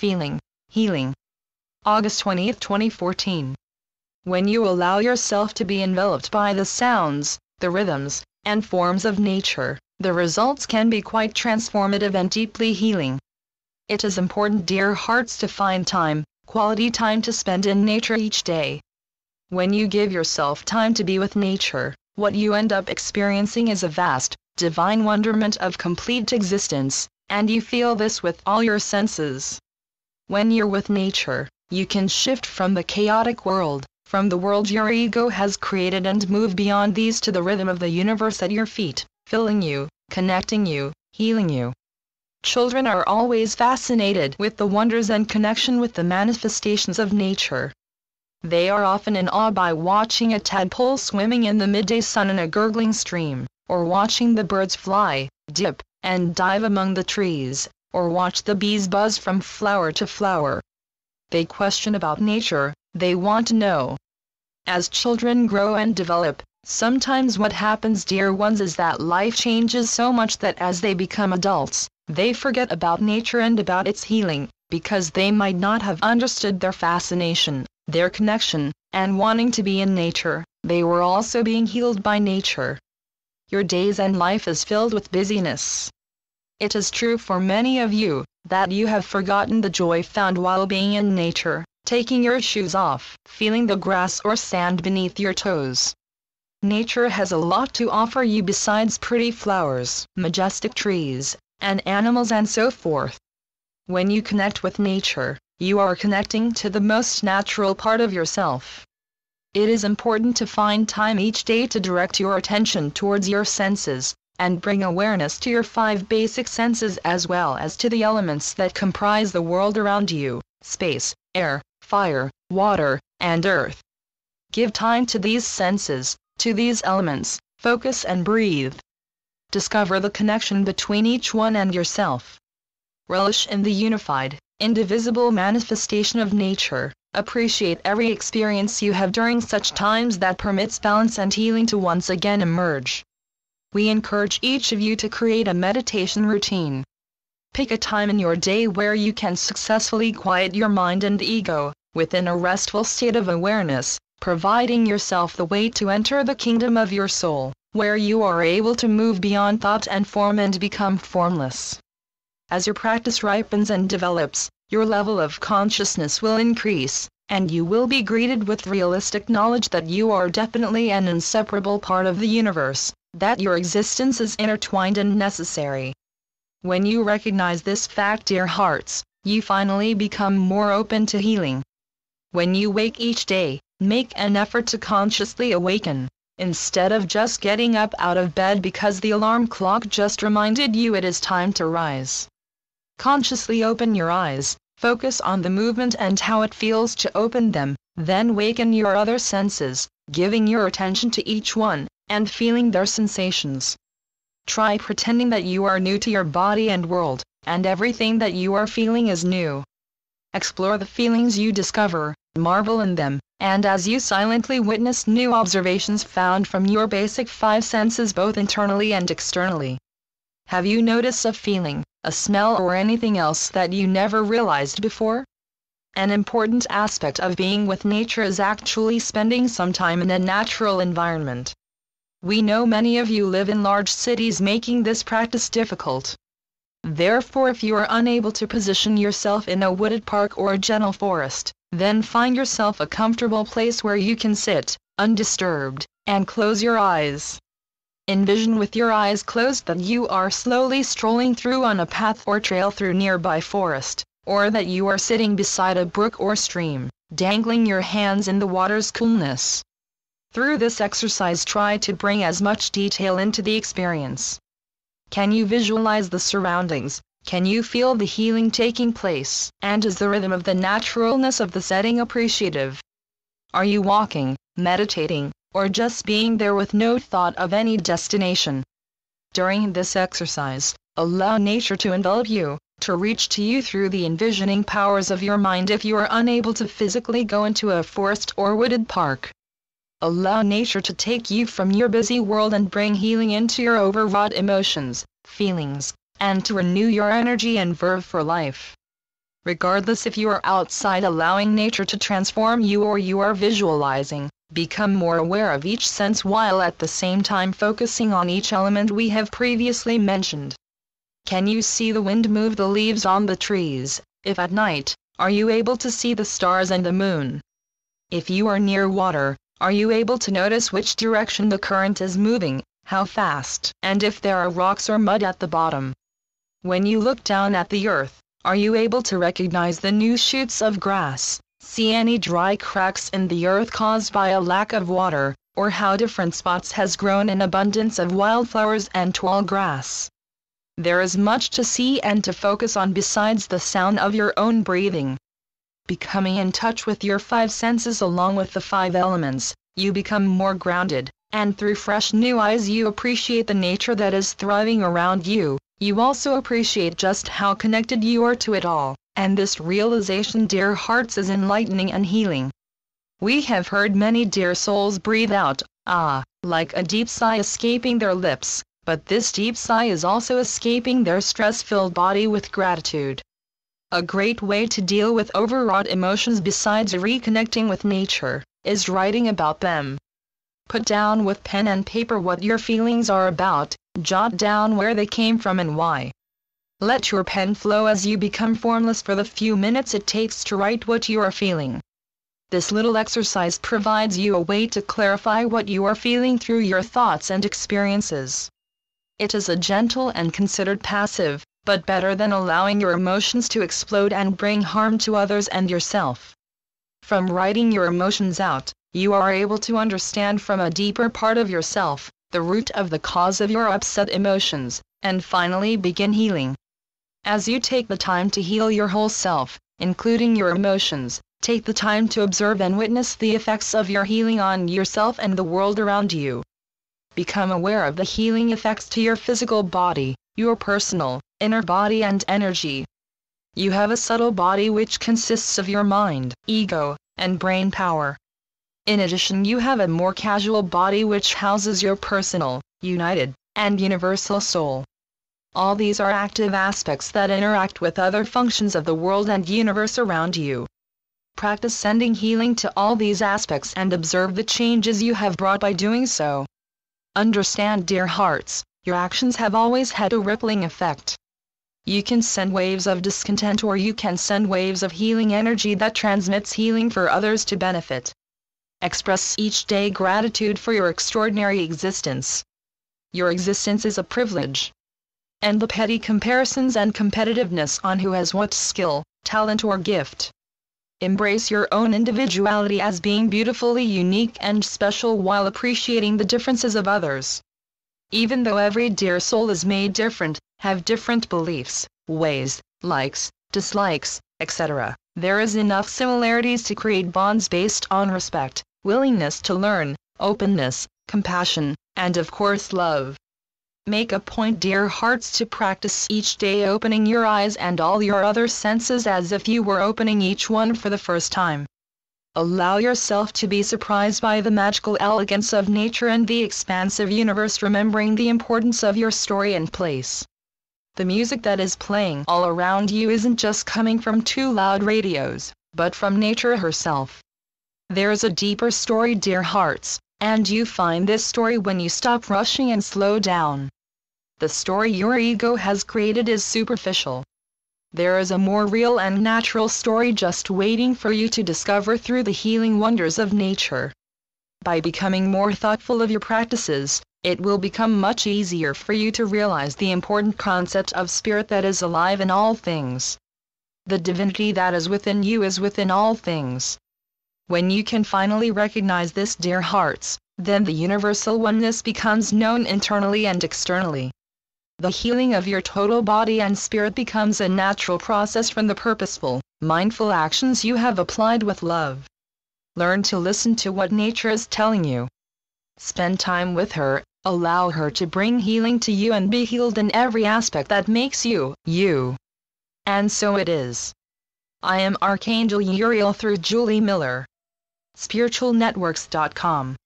feeling, healing. August 20, 2014. When you allow yourself to be enveloped by the sounds, the rhythms, and forms of nature, the results can be quite transformative and deeply healing. It is important, dear hearts, to find time, quality time to spend in nature each day. When you give yourself time to be with nature, what you end up experiencing is a vast, divine wonderment of complete existence, and you feel this with all your senses. When you're with nature, you can shift from the chaotic world, from the world your ego has created, and move beyond these to the rhythm of the universe at your feet, filling you, connecting you, healing you. Children are always fascinated with the wonders and connection with the manifestations of nature. They are often in awe by watching a tadpole swimming in the midday sun in a gurgling stream, or watching the birds fly, dip, and dive among the trees, or watch the bees buzz from flower to flower. They question about nature, they want to know. As children grow and develop, sometimes what happens, dear ones, is that life changes so much that as they become adults, they forget about nature and about its healing, because they might not have understood their fascination, their connection, and wanting to be in nature. They were also being healed by nature. Your days and life is filled with busyness. It is true for many of you that you have forgotten the joy found while being in nature, taking your shoes off, feeling the grass or sand beneath your toes. Nature has a lot to offer you besides pretty flowers, majestic trees, and animals and so forth. When you connect with nature, you are connecting to the most natural part of yourself. It is important to find time each day to direct your attention towards your senses, and bring awareness to your 5 basic senses as well as to the elements that comprise the world around you: space, air, fire, water, and earth. Give time to these senses, to these elements, focus and breathe. Discover the connection between each one and yourself. Relish in the unified, indivisible manifestation of nature. Appreciate every experience you have during such times that permits balance and healing to once again emerge. We encourage each of you to create a meditation routine. Pick a time in your day where you can successfully quiet your mind and ego, within a restful state of awareness, providing yourself the way to enter the kingdom of your soul, where you are able to move beyond thought and form and become formless. As your practice ripens and develops, your level of consciousness will increase, and you will be greeted with realistic knowledge that you are definitely an inseparable part of the universe, that your existence is intertwined and necessary. When you recognize this fact, dear hearts, you finally become more open to healing. When you wake each day, make an effort to consciously awaken, instead of just getting up out of bed because the alarm clock just reminded you it is time to rise. Consciously open your eyes, focus on the movement and how it feels to open them, then waken your other senses, giving your attention to each one, and feeling their sensations. Try pretending that you are new to your body and world, and everything that you are feeling is new. Explore the feelings you discover, marvel in them, and as you silently witness new observations found from your basic 5 senses both internally and externally. Have you noticed a feeling, a smell, or anything else that you never realized before? An important aspect of being with nature is actually spending some time in a natural environment. We know many of you live in large cities, making this practice difficult. Therefore, if you are unable to position yourself in a wooded park or a gentle forest, then find yourself a comfortable place where you can sit, undisturbed, and close your eyes. Envision with your eyes closed that you are slowly strolling through on a path or trail through nearby forest, or that you are sitting beside a brook or stream, dangling your hands in the water's coolness. Through this exercise, try to bring as much detail into the experience. Can you visualize the surroundings? Can you feel the healing taking place? And is the rhythm of the naturalness of the setting appreciative? Are you walking, meditating, or just being there with no thought of any destination? During this exercise, allow nature to envelop you, to reach to you through the envisioning powers of your mind if you are unable to physically go into a forest or wooded park. Allow nature to take you from your busy world and bring healing into your overwrought emotions, feelings, and to renew your energy and verve for life. Regardless if you are outside allowing nature to transform you or you are visualizing, become more aware of each sense while at the same time focusing on each element we have previously mentioned. Can you see the wind move the leaves on the trees? If at night, are you able to see the stars and the moon? If you are near water, are you able to notice which direction the current is moving, how fast, and if there are rocks or mud at the bottom? When you look down at the earth, are you able to recognize the new shoots of grass, see any dry cracks in the earth caused by a lack of water, or how different spots has grown an abundance of wildflowers and tall grass? There is much to see and to focus on besides the sound of your own breathing. Becoming in touch with your five senses along with the five elements, you become more grounded, and through fresh new eyes you appreciate the nature that is thriving around you. You also appreciate just how connected you are to it all, and this realization, dear hearts, is enlightening and healing. We have heard many dear souls breathe out, ah, like a deep sigh escaping their lips, but this deep sigh is also escaping their stress-filled body with gratitude. A great way to deal with overwrought emotions besides reconnecting with nature, is writing about them. Put down with pen and paper what your feelings are about, jot down where they came from and why. Let your pen flow as you become formless for the few minutes it takes to write what you are feeling. This little exercise provides you a way to clarify what you are feeling through your thoughts and experiences. It is a gentle and considered passive, but better than allowing your emotions to explode and bring harm to others and yourself. From writing your emotions out, you are able to understand from a deeper part of yourself, the root of the cause of your upset emotions, and finally begin healing. As you take the time to heal your whole self, including your emotions, take the time to observe and witness the effects of your healing on yourself and the world around you. Become aware of the healing effects to your physical body, your personal, inner body and energy. You have a subtle body which consists of your mind, ego, and brain power. In addition, you have a more casual body which houses your personal, united, and universal soul. All these are active aspects that interact with other functions of the world and universe around you. Practice sending healing to all these aspects and observe the changes you have brought by doing so. Understand, dear hearts, your actions have always had a rippling effect. You can send waves of discontent or you can send waves of healing energy that transmits healing for others to benefit. Express each day gratitude for your extraordinary existence. Your existence is a privilege. End the petty comparisons and competitiveness on who has what skill, talent or gift. Embrace your own individuality as being beautifully unique and special while appreciating the differences of others. Even though every dear soul is made different, have different beliefs, ways, likes, dislikes, etc., there is enough similarities to create bonds based on respect, willingness to learn, openness, compassion, and of course love. Make a point, dear hearts, to practice each day opening your eyes and all your other senses as if you were opening each one for the first time. Allow yourself to be surprised by the magical elegance of nature and the expansive universe, remembering the importance of your story and place. The music that is playing all around you isn't just coming from two loud radios, but from nature herself. There is a deeper story, dear hearts, and you find this story when you stop rushing and slow down. The story your ego has created is superficial. There is a more real and natural story just waiting for you to discover through the healing wonders of nature. By becoming more thoughtful of your practices, it will become much easier for you to realize the important concept of spirit that is alive in all things. The divinity that is within you is within all things. When you can finally recognize this, dear hearts, then the universal oneness becomes known internally and externally. The healing of your total body and spirit becomes a natural process from the purposeful, mindful actions you have applied with love. Learn to listen to what nature is telling you. Spend time with her, allow her to bring healing to you and be healed in every aspect that makes you, you. And so it is. I am Archangel Uriel through Julie Miller. spiritualnetworks.com